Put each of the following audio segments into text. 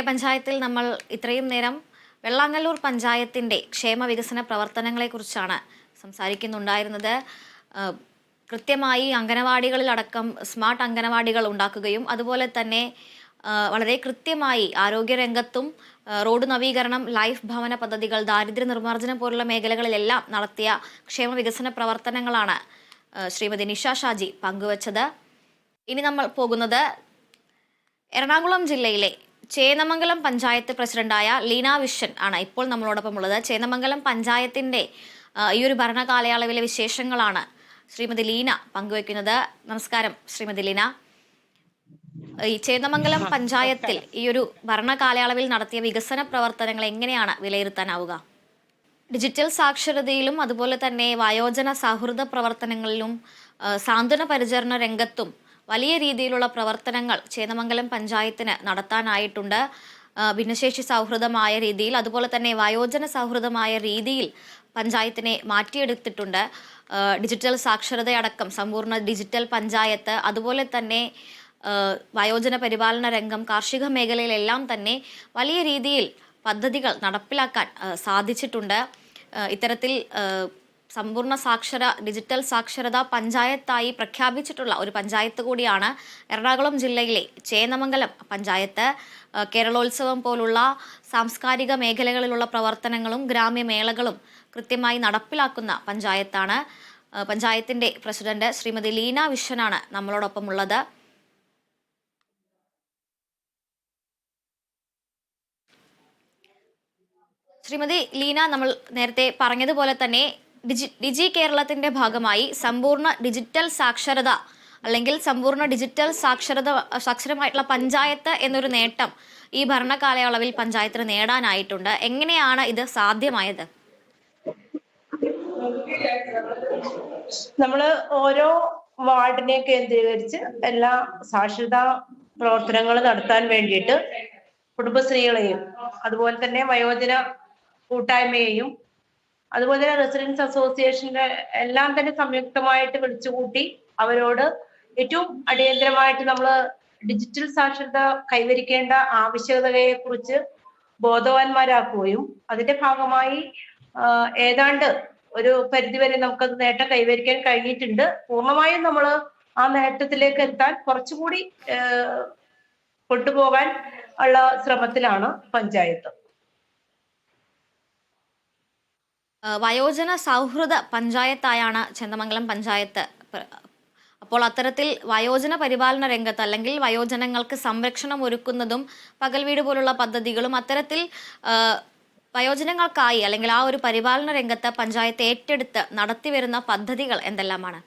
പഞ്ചായത്തിൽ നമ്മൾ ഇത്രയും നേരം വെള്ളാങ്ങല്ലൂർ പഞ്ചായത്തിൻ്റെ ക്ഷേമ വികസന പ്രവർത്തനങ്ങളെക്കുറിച്ചാണ് സംസാരിക്കുന്നുണ്ടായിരുന്നത്. കൃത്യമായി അംഗനവാടികളിലടക്കം സ്മാർട്ട് അംഗനവാടികൾ ഉണ്ടാക്കുകയും അതുപോലെ തന്നെ വളരെ കൃത്യമായി ആരോഗ്യരംഗത്തും റോഡ് നവീകരണം, ലൈഫ് ഭവന പദ്ധതികൾ, ദാരിദ്ര്യ നിർമ്മാർജ്ജനം പോലുള്ള മേഖലകളിലെല്ലാം നടത്തിയ ക്ഷേമ വികസന പ്രവർത്തനങ്ങളാണ് ശ്രീമതി നിഷ ഷാജി പങ്കുവച്ചത്. ഇനി നമ്മൾ പോകുന്നത് എറണാകുളം ജില്ലയിലെ ചേന്നമംഗലം പഞ്ചായത്ത് പ്രസിഡന്റായ ലീന വിഷൻ ആണ് ഇപ്പോൾ നമ്മളോടൊപ്പം ഉള്ളത്. ചേന്നമംഗലം പഞ്ചായത്തിന്റെ ഈ ഒരു ഭരണകാലയളവിലെ വിശേഷങ്ങളാണ് ശ്രീമതി ലീന പങ്കുവെക്കുന്നത്. നമസ്കാരം ശ്രീമതി ലീന. ഈ ചേന്നമംഗലം പഞ്ചായത്തിൽ ഈ ഒരു ഭരണകാലയളവിൽ നടത്തിയ വികസന പ്രവർത്തനങ്ങൾ എങ്ങനെയാണ് വിലയിരുത്താനാവുക? ഡിജിറ്റൽ സാക്ഷരതയിലും അതുപോലെ തന്നെ വയോജന സൗഹൃദ പ്രവർത്തനങ്ങളിലും സാന്ത്വന പരിചരണ രംഗത്തും വലിയ രീതിയിലുള്ള പ്രവർത്തനങ്ങൾ ചേന്നമംഗലം പഞ്ചായത്തിന് നടത്താനായിട്ടുണ്ട്. ഭിന്നശേഷി സൗഹൃദമായ രീതിയിൽ അതുപോലെ തന്നെ വയോജന സൗഹൃദമായ രീതിയിൽ പഞ്ചായത്തിനെ മാറ്റിയെടുത്തിട്ടുണ്ട്. ഡിജിറ്റൽ സാക്ഷരതയടക്കം സമ്പൂർണ്ണ ഡിജിറ്റൽ പഞ്ചായത്ത്, അതുപോലെ തന്നെ വയോജന പരിപാലന രംഗം, കാർഷിക മേഖലയിലെല്ലാം തന്നെ വലിയ രീതിയിൽ പദ്ധതികൾ നടപ്പിലാക്കാൻ സാധിച്ചിട്ടുണ്ട്. ഇത്തരത്തിൽ സമ്പൂർണ്ണ ഡിജിറ്റൽ സാക്ഷരതാ പഞ്ചായത്തായി പ്രഖ്യാപിച്ചിട്ടുള്ള ഒരു പഞ്ചായത്ത് കൂടിയാണ് എറണാകുളം ജില്ലയിലെ ചേന്നമംഗലം പഞ്ചായത്ത്. കേരളോത്സവം പോലുള്ള സാംസ്കാരിക മേഖലകളിലുള്ള പ്രവർത്തനങ്ങളും ഗ്രാമ്യമേളകളും കൃത്യമായി നടപ്പിലാക്കുന്ന പഞ്ചായത്താണ്. പഞ്ചായത്തിന്റെ പ്രസിഡന്റ് ശ്രീമതി ലീന വിഷനാണ് നമ്മളോടൊപ്പം ഉള്ളത്. ശ്രീമതി ലീന, നമ്മൾ നേരത്തെ പറഞ്ഞതുപോലെ തന്നെ ഡിജി കേരളത്തിന്റെ ഭാഗമായി സമ്പൂർണ്ണ ഡിജിറ്റൽ സാക്ഷരത അല്ലെങ്കിൽ സമ്പൂർണ്ണ ഡിജിറ്റൽ സാക്ഷരമായിട്ടുള്ള പഞ്ചായത്ത് എന്നൊരു നേട്ടം ഈ ഭരണകാലയളവിൽ പഞ്ചായത്തിന് നേടാനായിട്ടുണ്ട്. എങ്ങനെയാണ് ഇത് സാധ്യമായത്? നമ്മള് ഓരോ വാർഡിനെ കേന്ദ്രീകരിച്ച് എല്ലാ സാക്ഷരതാ പ്രവർത്തനങ്ങൾ നടത്താൻ വേണ്ടിയിട്ട് കുടുംബശ്രീകളെയും അതുപോലെ തന്നെ വയോജന കൂട്ടായ്മയെയും അതുപോലെ തന്നെ റെസിഡൻസ് അസോസിയേഷന്റെ എല്ലാം തന്നെ സംയുക്തമായിട്ട് വിളിച്ചുകൂട്ടി അവരോട് ഏറ്റവും അടിയന്തരമായിട്ട് നമ്മൾ ഡിജിറ്റൽ സാക്ഷരത കൈവരിക്കേണ്ട ആവശ്യകതയെ കുറിച്ച് ബോധവാന്മാരാക്കുകയും അതിന്റെ ഭാഗമായി ഏതാണ്ട് ഒരു പരിധിവരെ നമുക്കത് നേട്ടം കൈവരിക്കാൻ കഴിഞ്ഞിട്ടുണ്ട്. പൂർണ്ണമായും നമ്മൾ ആ നേട്ടത്തിലേക്ക് എത്താൻ കുറച്ചുകൂടി കൊണ്ടുപോകാൻ ഉള്ള ശ്രമത്തിലാണ് പഞ്ചായത്ത്. വയോജന സൗഹൃദ പഞ്ചായത്തായാണ് ചേന്നമംഗലം പഞ്ചായത്ത്. അപ്പോൾ അത്തരത്തിൽ വയോജന പരിപാലന രംഗത്ത് അല്ലെങ്കിൽ വയോജനങ്ങൾക്ക് സംരക്ഷണം ഒരുക്കുന്നതും പകൽ വീട് പോലുള്ള പദ്ധതികളും അത്തരത്തിൽ വയോജനങ്ങൾക്കായി അല്ലെങ്കിൽ ആ ഒരു പരിപാലന രംഗത്ത് പഞ്ചായത്ത് ഏറ്റെടുത്ത് നടത്തിവരുന്ന പദ്ധതികൾ എന്തെല്ലാമാണ്?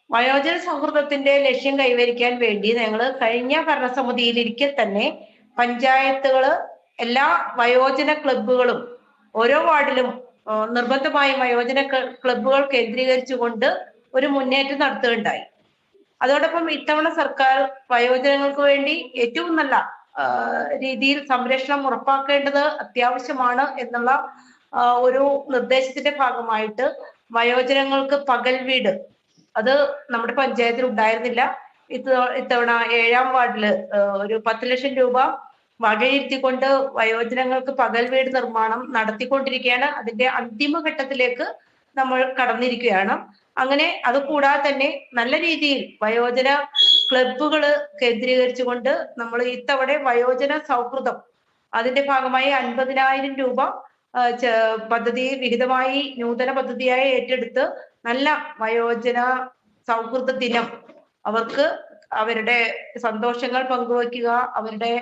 വയോജന സൗഹൃദത്തിന്റെ ലക്ഷ്യം കൈവരിക്കാൻ വേണ്ടി ഞങ്ങൾ കഴിഞ്ഞ ഭരണസമിതിയിലിരിക്കെ തന്നെ പഞ്ചായത്തുകള് എല്ലാ വയോജന ക്ലബ്ബുകളും ഓരോ വാർഡിലും നിർബന്ധമായും വയോജന ക്ലബ്ബുകൾ കേന്ദ്രീകരിച്ചുകൊണ്ട് ഒരു മുന്നേറ്റം നടത്തുകയുണ്ടായി. അതോടൊപ്പം ഇത്തവണ സർക്കാർ വയോജനങ്ങൾക്ക് വേണ്ടി ഏറ്റവും നല്ല രീതിയിൽ സംരക്ഷണം ഉറപ്പാക്കേണ്ടത് അത്യാവശ്യമാണ് എന്നുള്ള ഒരു നിർദ്ദേശത്തിന്റെ ഭാഗമായിട്ട് വയോജനങ്ങൾക്ക് പകൽ വീട് അത് നമ്മുടെ പഞ്ചായത്തിൽ ഉണ്ടായിരുന്നില്ല. ഇത്തവണ 7ാം വാർഡില് ഒരു 10 ലക്ഷം രൂപ വകയിരുത്തിക്കൊണ്ട് വയോജനങ്ങൾക്ക് പകൽ വീട് നിർമ്മാണം നടത്തിക്കൊണ്ടിരിക്കുകയാണ്. അതിന്റെ അന്തിമഘട്ടത്തിലേക്ക് നമ്മൾ കടന്നിരിക്കുകയാണ്. അങ്ങനെ അത് കൂടാതെ തന്നെ നല്ല രീതിയിൽ വയോജന ക്ലബ്ബുകള് കേന്ദ്രീകരിച്ചുകൊണ്ട് നമ്മൾ ഇത്തവണ വയോജന സൗഹൃദം അതിന്റെ ഭാഗമായി 50,000 രൂപ പദ്ധതി വിഹിതമായി നൂതന പദ്ധതിയായി ഏറ്റെടുത്ത് നല്ല വയോജന സൗഹൃദ ദിനം അവർക്ക് അവരുടെ സന്തോഷങ്ങൾ പങ്കുവയ്ക്കുക, അവരുടെ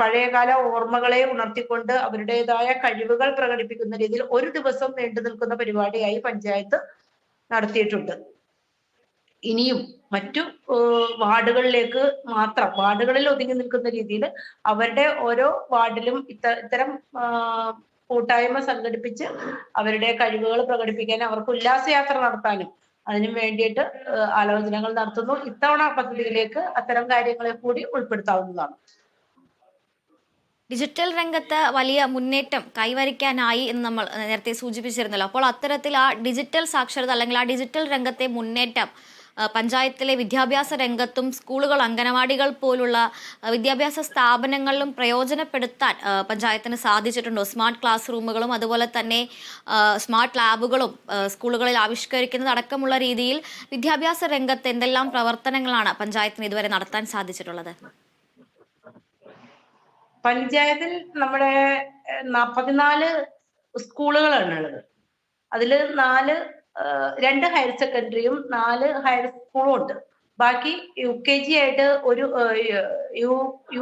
പഴയകാല ഓർമ്മകളെ ഉണർത്തിക്കൊണ്ട് അവരുടേതായ കഴിവുകൾ പ്രകടിപ്പിക്കുന്ന രീതിയിൽ ഒരു ദിവസം നീണ്ടു നിൽക്കുന്ന പരിപാടിയായി പഞ്ചായത്ത് നടത്തിയിട്ടുണ്ട്. ഇനിയും മറ്റു വാർഡുകളിലേക്ക് മാത്രം വാർഡുകളിൽ ഒതുങ്ങി നിൽക്കുന്ന രീതിയിൽ അവരുടെ ഓരോ വാർഡിലും ഇത്തരം കൂട്ടായ്മ സംഘടിപ്പിച്ച് അവരുടെ കഴിവുകൾ പ്രകടിപ്പിക്കാനും അവർക്ക് ഉല്ലാസയാത്ര നടത്താനും അതിനു വേണ്ടിയിട്ട് ആലോചനകൾ നടത്തുന്നു. ഇത്തവണ പദ്ധതിയിലേക്ക് അത്തരം കാര്യങ്ങളെ കൂടി ഉൾപ്പെടുത്താവുന്നതാണ്. ഡിജിറ്റൽ രംഗത്ത് വലിയ മുന്നേറ്റം കൈവരിക്കാനായി എന്ന് നമ്മൾ നേരത്തെ സൂചിപ്പിച്ചിരുന്നല്ലോ. അപ്പോൾ അത്തരത്തിൽ ആ ഡിജിറ്റൽ സാക്ഷരത അല്ലെങ്കിൽ ആ ഡിജിറ്റൽ രംഗത്തെ മുന്നേറ്റം പഞ്ചായത്തിലെ വിദ്യാഭ്യാസ രംഗത്തും സ്കൂളുകൾ, അംഗനവാടികൾ പോലുള്ള വിദ്യാഭ്യാസ സ്ഥാപനങ്ങളിലും പ്രയോജനപ്പെടുത്താൻ പഞ്ചായത്തിന് സാധിച്ചിട്ടുണ്ടോ? സ്മാർട്ട് ക്ലാസ് റൂമുകളും അതുപോലെ തന്നെ സ്മാർട്ട് ലാബുകളും സ്കൂളുകളിൽ ആവിഷ്കരിക്കുന്നത് അടക്കമുള്ള രീതിയിൽ വിദ്യാഭ്യാസ രംഗത്ത് എന്തെല്ലാം പ്രവർത്തനങ്ങളാണ് പഞ്ചായത്തിന് ഇതുവരെ നടത്താൻ സാധിച്ചിട്ടുള്ളത്? പഞ്ചായത്തിൽ നമ്മുടെ 14 സ്കൂളുകളാണ് ഉള്ളത്. അതില് 2 ഹയർ സെക്കൻഡറിയും 4 ഹയർ സ്കൂളും ഉണ്ട്. ബാക്കി UKG ആയിട്ട് ഒരു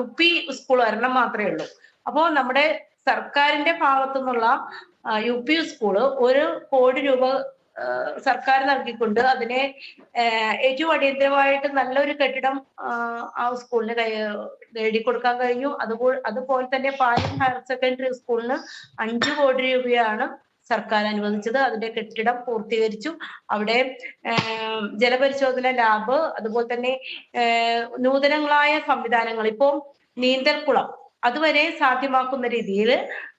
UP സ്കൂൾ ഒരെണ്ണം മാത്രമേ ഉള്ളൂ. അപ്പോ നമ്മുടെ സർക്കാരിന്റെ ഭാഗത്തു നിന്നുള്ള UP സ്കൂള് 1 കോടി രൂപ സർക്കാർ നൽകിക്കൊണ്ട് അതിനെ ഏറ്റവും അടിയന്തരമായിട്ട് നല്ലൊരു കെട്ടിടം ആ സ്കൂളിന് നേടിക്കൊടുക്കാൻ കഴിഞ്ഞു. അതുപോലെ തന്നെ പാലം ഹയർ സെക്കൻഡറി സ്കൂളിന് 5 കോടി രൂപയാണ് സർക്കാർ അനുവദിച്ചത്. അതിന്റെ കെട്ടിടം പൂർത്തീകരിച്ചു. അവിടെ ജലപരിശോധന ലാബ്, അതുപോലെ തന്നെ നൂതനങ്ങളായ സംവിധാനങ്ങൾ, ഇപ്പോ നീന്തൽക്കുളം അതുവരെ സാധ്യമാക്കുന്ന രീതിയിൽ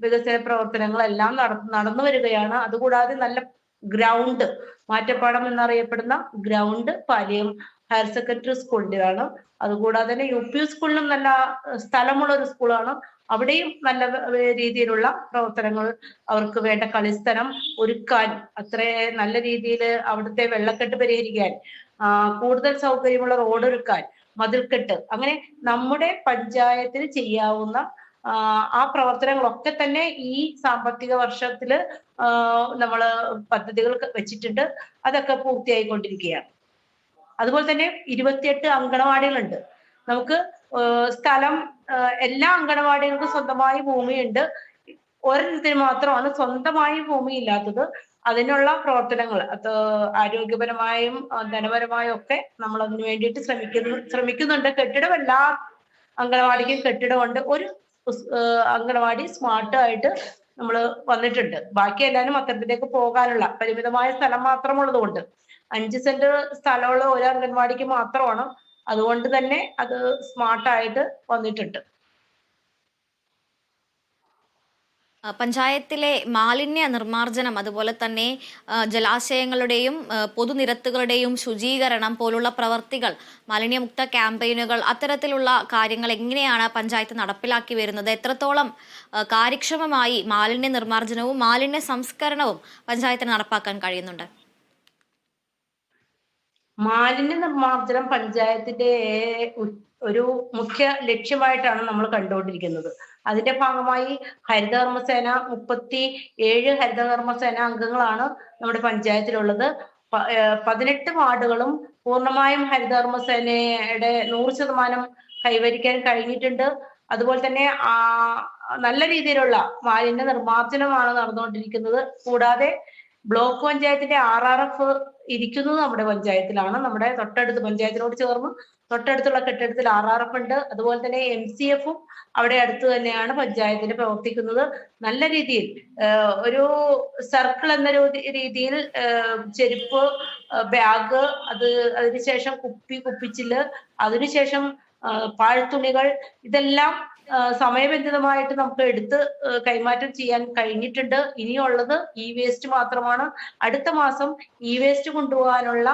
വികസന പ്രവർത്തനങ്ങളെല്ലാം നടന്നു വരികയാണ്. അതുകൂടാതെ നല്ല ഗ്രൗണ്ട്, മാറ്റപ്പാടം എന്നറിയപ്പെടുന്ന ഗ്രൗണ്ട് പാലിയം ഹയർ സെക്കൻഡറി സ്കൂളിന്റെയാണ്. അതുകൂടാതെ തന്നെ UP സ്കൂളിലും നല്ല സ്ഥലമുള്ള ഒരു സ്കൂളാണ്. അവിടെയും നല്ല രീതിയിലുള്ള പ്രവർത്തനങ്ങൾ, അവർക്ക് വേണ്ട കളിസ്ഥലം ഒരുക്കാൻ, അത്ര നല്ല രീതിയിൽ അവിടുത്തെ വെള്ളക്കെട്ട് പരിഹരിക്കാൻ, കൂടുതൽ സൗകര്യമുള്ള റോഡ് ഒരുക്കാൻ, മതിൽക്കെട്ട്, അങ്ങനെ നമ്മുടെ പഞ്ചായത്തിന് ചെയ്യാവുന്ന ആ പ്രവർത്തനങ്ങളൊക്കെ തന്നെ ഈ സാമ്പത്തിക വർഷത്തില് നമ്മള് പദ്ധതികൾ വെച്ചിട്ടുണ്ട്. അതൊക്കെ പൂർത്തിയായിക്കൊണ്ടിരിക്കുകയാണ്. അതുപോലെ തന്നെ 28 അങ്കണവാടികളുണ്ട്. നമുക്ക് സ്ഥലം, എല്ലാ അങ്കണവാടികൾക്കും സ്വന്തമായി ഭൂമിയുണ്ട്. ഒരെണ്ണത്തിന് മാത്രമാണ് സ്വന്തമായി ഭൂമി ഇല്ലാത്തത്. അതിനുള്ള പ്രവർത്തനങ്ങൾ, അത് ആരോഗ്യപരമായും ധനപരമായും ഒക്കെ നമ്മൾ അതിനു വേണ്ടിയിട്ട് ശ്രമിക്കുന്നുണ്ട്. കെട്ടിടം എല്ലാ അങ്കണവാടിക്കും കെട്ടിടമുണ്ട്. ഒരു അങ്കണവാടി സ്മാർട്ട് ആയിട്ട് നമ്മൾ വന്നിട്ടുണ്ട്. ബാക്കി എല്ലാവരും അത്തരത്തിലേക്ക് പോകാനുള്ള പരിമിതമായ സ്ഥലം മാത്രമുള്ളത് കൊണ്ട് 5 സെന്റ് സ്ഥലമുള്ള ഒരു അംഗൻവാടിക്ക് മാത്രമാണ്. അതുകൊണ്ട് തന്നെ അത് സ്മാർട്ടായിട്ട് വന്നിട്ടുണ്ട്. പഞ്ചായത്തിലെ മാലിന്യ നിർമ്മാർജ്ജനം, അതുപോലെ തന്നെ ജലാശയങ്ങളുടെയും പൊതുനിരത്തുകളുടെയും ശുചീകരണം പോലുള്ള പ്രവർത്തികൾ, മാലിന്യമുക്ത ക്യാമ്പയിനുകൾ, അത്തരത്തിലുള്ള കാര്യങ്ങൾ എങ്ങനെയാണ് പഞ്ചായത്ത് നടപ്പിലാക്കി വരുന്നത്? എത്രത്തോളം കാര്യക്ഷമമായി മാലിന്യ നിർമ്മാർജ്ജനവും മാലിന്യ സംസ്കരണവും പഞ്ചായത്തിന് നടപ്പാക്കാൻ കഴിയുന്നുണ്ട്? മാലിന്യ നിർമ്മാർജ്ജനം പഞ്ചായത്തിന്റെ ഒരു മുഖ്യ ലക്ഷ്യമായിട്ടാണ് നമ്മൾ കണ്ടുകൊണ്ടിരിക്കുന്നത്. അതിന്റെ ഭാഗമായി ഹരിതകർമ്മസേന 37 ഹരിതകർമ്മസേന അംഗങ്ങളാണ് നമ്മുടെ പഞ്ചായത്തിലുള്ളത്. 18 വാർഡുകളും പൂർണ്ണമായും ഹരിതകർമ്മസേനയുടെ 100% കൈവരിക്കാൻ കഴിഞ്ഞിട്ടുണ്ട്. അതുപോലെ തന്നെ നല്ല രീതിയിലുള്ള മാലിന്യ നിർമ്മാർജ്ജനമാണ് നടന്നുകൊണ്ടിരിക്കുന്നത്. കൂടാതെ ബ്ലോക്ക് പഞ്ചായത്തിന്റെ RRF ഇരിക്കുന്നത് നമ്മുടെ പഞ്ചായത്തിലാണ്. നമ്മുടെ പഞ്ചായത്തിനോട് ചേർന്ന് തൊട്ടടുത്തുള്ള കെട്ടിടത്തിൽ RRF ഉണ്ട്. അതുപോലെ തന്നെ MCFും അവിടെ അടുത്ത് തന്നെയാണ് പഞ്ചായത്തിന് പ്രവർത്തിക്കുന്നത്. നല്ല രീതിയിൽ ഒരു സർക്കിൾ എന്ന രീതിയിൽ ചെരുപ്പ്, ബാഗ്, അതിനുശേഷം കുപ്പിച്ചില്, അതിനുശേഷം പാഴ്ത്തുണികൾ, ഇതെല്ലാം സമയബന്ധിതമായിട്ട് നമുക്ക് എടുത്ത് കൈമാറ്റം ചെയ്യാൻ കഴിഞ്ഞിട്ടുണ്ട്. ഇനിയുള്ളത് വേസ്റ്റ് മാത്രമാണ്. അടുത്ത മാസം വേസ്റ്റ് കൊണ്ടുപോകാനുള്ള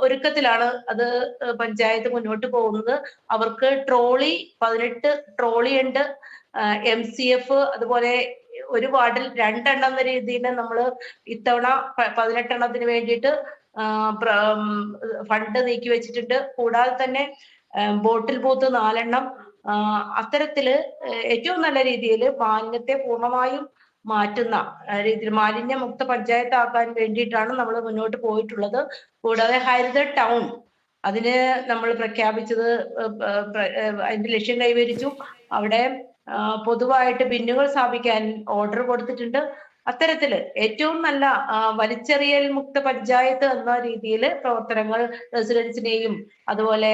ഒരുക്കത്തിലാണ് അത് പഞ്ചായത്ത് മുന്നോട്ട് പോകുന്നത്. അവർക്ക് 18 ട്രോളി ഉണ്ട്. MCF അതുപോലെ ഒരു വാർഡിൽ 2 എണ്ണം എന്ന രീതിയിൽ നമ്മൾ ഇത്തവണ 18 എണ്ണത്തിന് വേണ്ടിയിട്ട് ഫണ്ട് നീക്കി വെച്ചിട്ടുണ്ട്. കൂടാതെ തന്നെ ബോട്ടിൽ ബൂത്ത് 4 എണ്ണം. അത്തരത്തില് ഏറ്റവും നല്ല രീതിയിൽ മാലിന്യത്തെ പൂർണ്ണമായും മാറ്റുന്ന രീതിയിൽ മാലിന്യമുക്ത പഞ്ചായത്താക്കാൻ വേണ്ടിയിട്ടാണ് നമ്മൾ മുന്നോട്ട് പോയിട്ടുള്ളത്. കൂടാതെ ഹരിത ടൗൺ, അതിന് നമ്മൾ പ്രഖ്യാപിച്ചത്, അതിന്റെ ലക്ഷ്യം കൈവരിച്ചു. അവിടെ പൊതുവായിട്ട് ബിന്നുകൾ സ്ഥാപിക്കാൻ ഓർഡർ കൊടുത്തിട്ടുണ്ട്. അത്തരത്തില് ഏറ്റവും നല്ല വലിച്ചെറിയൽ മുക്ത പഞ്ചായത്ത് എന്ന രീതിയിൽ പ്രവർത്തനങ്ങൾ റെസിഡൻസിനെയും അതുപോലെ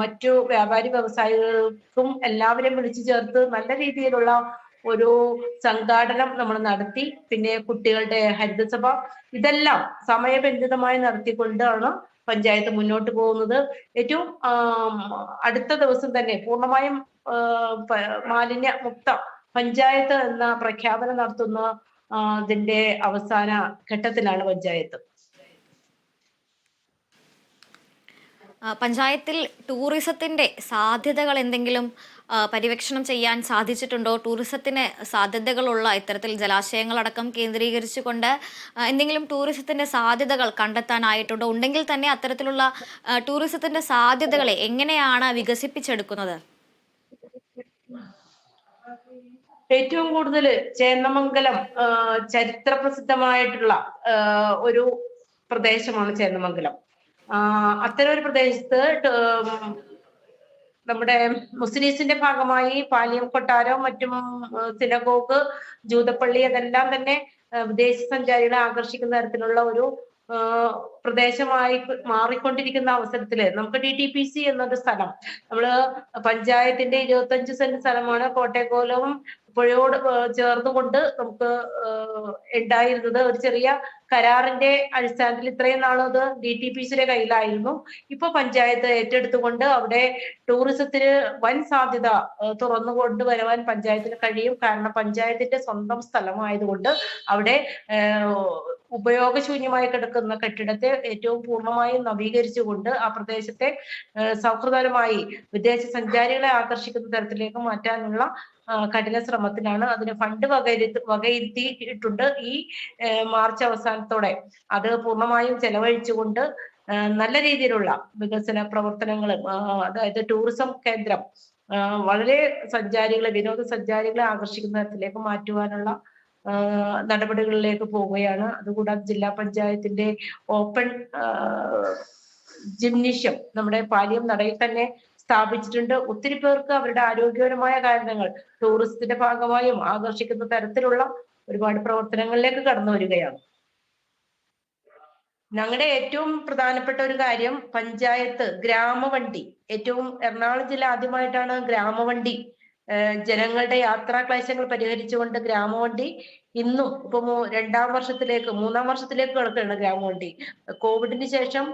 മറ്റു വ്യാപാരി വ്യവസായികൾക്കും എല്ലാവരെയും വിളിച്ചു ചേർത്ത് നല്ല രീതിയിലുള്ള ഒരു സംഘാടനം നമ്മൾ നടത്തി. പിന്നെ കുട്ടികളുടെ ഹരിതസഭ, ഇതെല്ലാം സമയബന്ധിതമായി നടത്തിക്കൊണ്ടാണ് പഞ്ചായത്ത് മുന്നോട്ട് പോകുന്നത്. ഏറ്റവും അടുത്ത ദിവസം തന്നെ പൂർണ്ണമായും മാലിന്യ മുക്ത പഞ്ചായത്ത് എന്ന പ്രഖ്യാപനം നടത്തുന്ന അതിന്റെ അവസാന ഘട്ടത്തിലാണ് പഞ്ചായത്ത്. പഞ്ചായത്തിൽ ടൂറിസത്തിന്റെ സാധ്യതകൾ എന്തെങ്കിലും പര്യവേക്ഷണം ചെയ്യാൻ സാധിച്ചിട്ടുണ്ടോ? ടൂറിസത്തിന് സാധ്യതകളുള്ള ഇത്തരത്തിൽ ജലാശയങ്ങളടക്കം കേന്ദ്രീകരിച്ചുകൊണ്ട് എന്തെങ്കിലും ടൂറിസത്തിന്റെ സാധ്യതകൾ കണ്ടെത്താനായിട്ടുണ്ടോ? ഉണ്ടെങ്കിൽ തന്നെ അത്തരത്തിലുള്ള ടൂറിസത്തിന്റെ സാധ്യതകളെ എങ്ങനെയാണ് വികസിപ്പിച്ചെടുക്കുന്നത്? ഏറ്റവും കൂടുതൽ ചേന്നമംഗലം ചരിത്ര പ്രസിദ്ധമായിട്ടുള്ള ഒരു പ്രദേശമാണ് ചേന്നമംഗലം. അത്തരം ഒരു പ്രദേശത്ത് നമ്മുടെ മുസ്ലിംസിന്റെ ഭാഗമായി പാലിയം കൊട്ടാരം, മറ്റും സിനഗോഗ്, ജൂതപ്പള്ളി, അതെല്ലാം തന്നെ വിദേശ സഞ്ചാരികളെ ആകർഷിക്കുന്ന തരത്തിലുള്ള ഒരു പ്രദേശമായി മാറിക്കൊണ്ടിരിക്കുന്ന അവസരത്തില് നമുക്ക് DTPC എന്നൊരു സ്ഥലം, നമ്മള് പഞ്ചായത്തിന്റെ 25 സെന്റ് സ്ഥലമാണ് കോട്ടയക്കോലവും പുഴയോട് ചേർന്നുകൊണ്ട് നമുക്ക് ഉണ്ടായിരുന്നത്. ഒരു ചെറിയ കരാറിന്റെ അടിസ്ഥാനത്തിൽ ഇത്രയും നാളും അത് DTPCയുടെ കയ്യിലായിരുന്നു. ഇപ്പൊ പഞ്ചായത്ത് ഏറ്റെടുത്തുകൊണ്ട് അവിടെ ടൂറിസത്തിന് വൻ സാധ്യത തുറന്നു കൊണ്ടുവരുവാൻ പഞ്ചായത്തിന് കഴിയും. കാരണം പഞ്ചായത്തിന്റെ സ്വന്തം സ്ഥലമായതുകൊണ്ട് അവിടെ ഉപയോഗശൂന്യമായി കിടക്കുന്ന കെട്ടിടത്തെ ഏറ്റവും പൂർണ്ണമായും നവീകരിച്ചുകൊണ്ട് ആ പ്രദേശത്തെ സൗഹൃദപരമായി വിദേശ സഞ്ചാരികളെ ആകർഷിക്കുന്ന തരത്തിലേക്ക് മാറ്റാനുള്ള കഠിന ശ്രമത്തിലാണ്. അതിന് ഫണ്ട് വകയിരുത്തിയിട്ടുണ്ട്. ഈ മാർച്ച് അവസാനത്തോടെ അത് പൂർണ്ണമായും ചെലവഴിച്ചുകൊണ്ട് നല്ല രീതിയിലുള്ള വികസന പ്രവർത്തനങ്ങളും, അതായത് ടൂറിസം കേന്ദ്രം വളരെ വിനോദസഞ്ചാരികളെ ആകർഷിക്കുന്ന തരത്തിലേക്ക് മാറ്റുവാനുള്ള നടപടികളിലേക്ക് പോവുകയാണ്. അതുകൂടാതെ ജില്ലാ പഞ്ചായത്തിന്റെ ഓപ്പൺ ജിംനേഷ്യം നമ്മുടെ പാലിയം നടയിൽ തന്നെ സ്ഥാപിച്ചിട്ടുണ്ട്. ഒത്തിരി പേർക്ക് അവരുടെ ആരോഗ്യപരമായ കാരണങ്ങൾ ടൂറിസത്തിന്റെ ഭാഗമായും ആകർഷിക്കുന്ന തരത്തിലുള്ള ഒരുപാട് പ്രവർത്തനങ്ങളിലേക്ക് കടന്നു വരികയാണ്. ഞങ്ങളുടെ ഏറ്റവും പ്രധാനപ്പെട്ട ഒരു കാര്യം പഞ്ചായത്ത് ഗ്രാമവണ്ടി, എറണാകുളം ജില്ല ആദ്യമായിട്ടാണ് ഗ്രാമവണ്ടി, ജനങ്ങളുടെ യാത്രാ ക്ലേശങ്ങൾ പരിഹരിച്ചുകൊണ്ട് ഗ്രാമവണ്ടി ഇന്നും ഇപ്പൊ മൂന്നാം വർഷത്തിലേക്ക് കിടക്കുകയാണ് ഗ്രാമവണ്ടി. കോവിഡിന് ശേഷം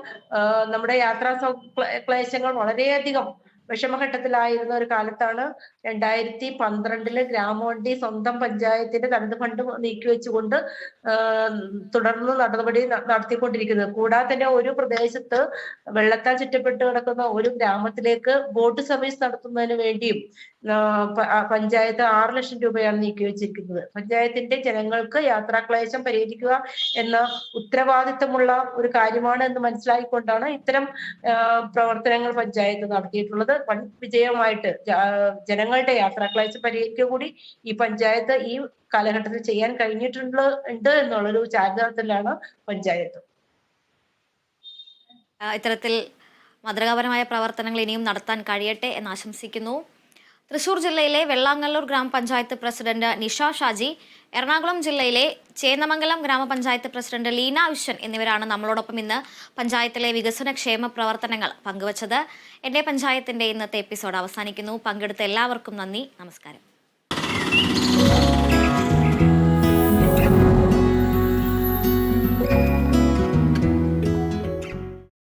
നമ്മുടെ യാത്രാ ക്ലേശങ്ങൾ വളരെയധികം വിഷമഘട്ടത്തിലായിരുന്ന ഒരു കാലത്താണ് 2012 ഗ്രാമവണ്ടി സ്വന്തം പഞ്ചായത്തിന്റെ തനത് ഫണ്ട് നീക്കിവെച്ചുകൊണ്ട് തുടർന്ന് നടപടി നടത്തിക്കൊണ്ടിരിക്കുന്നത്. കൂടാതെ തന്നെ ഒരു പ്രദേശത്ത് വെള്ളത്താൽ ചുറ്റപ്പെട്ട് കിടക്കുന്ന ഒരു ഗ്രാമത്തിലേക്ക് ബോട്ട് സർവീസ് നടത്തുന്നതിന് വേണ്ടിയും പഞ്ചായത്ത് 6 ലക്ഷം രൂപയാണ് നീക്കിവെച്ചിരിക്കുന്നത്. പഞ്ചായത്തിന്റെ ജനങ്ങൾക്ക് യാത്രാക്ലേശം പരിഹരിക്കുക എന്ന ഉത്തരവാദിത്തമുള്ള ഒരു കാര്യമാണ് എന്ന് മനസ്സിലാക്കിക്കൊണ്ടാണ് ഇത്തരം പ്രവർത്തനങ്ങൾ പഞ്ചായത്ത് നടത്തിയിട്ടുള്ളത്. വൻ വിജയമായിട്ട് ജനങ്ങളുടെ യാത്രാക്ലേശം പരിഹരിക്കുക കൂടി ഈ പഞ്ചായത്ത് ഈ കാലഘട്ടത്തിൽ ചെയ്യാൻ കഴിഞ്ഞിട്ടുണ്ട് എന്നുള്ളൊരു ചാരിതാർത്ഥ്യത്തിലാണ് പഞ്ചായത്ത്. ഇത്തരത്തിൽ മാതൃകാപരമായ പ്രവർത്തനങ്ങൾ ഇനിയും നടത്താൻ കഴിയട്ടെ എന്ന് ആശംസിക്കുന്നു. തൃശൂർ ജില്ലയിലെ വെള്ളാങ്ങല്ലൂർ ഗ്രാമപഞ്ചായത്ത് പ്രസിഡന്റ് നിഷ ഷാജി, എറണാകുളം ജില്ലയിലെ ചേന്നമംഗലം ഗ്രാമപഞ്ചായത്ത് പ്രസിഡന്റ് ലീന വിശ്വൻ എന്നിവരാണ് നമ്മളോടൊപ്പം ഇന്ന് പഞ്ചായത്തിലെ വികസനക്ഷേമ പ്രവർത്തനങ്ങൾ പങ്കുവച്ചത്. എൻ്റെ പഞ്ചായത്തിൻ്റെ ഇന്നത്തെ എപ്പിസോഡ് അവസാനിക്കുന്നു. പങ്കെടുത്ത എല്ലാവർക്കും നന്ദി, നമസ്കാരം.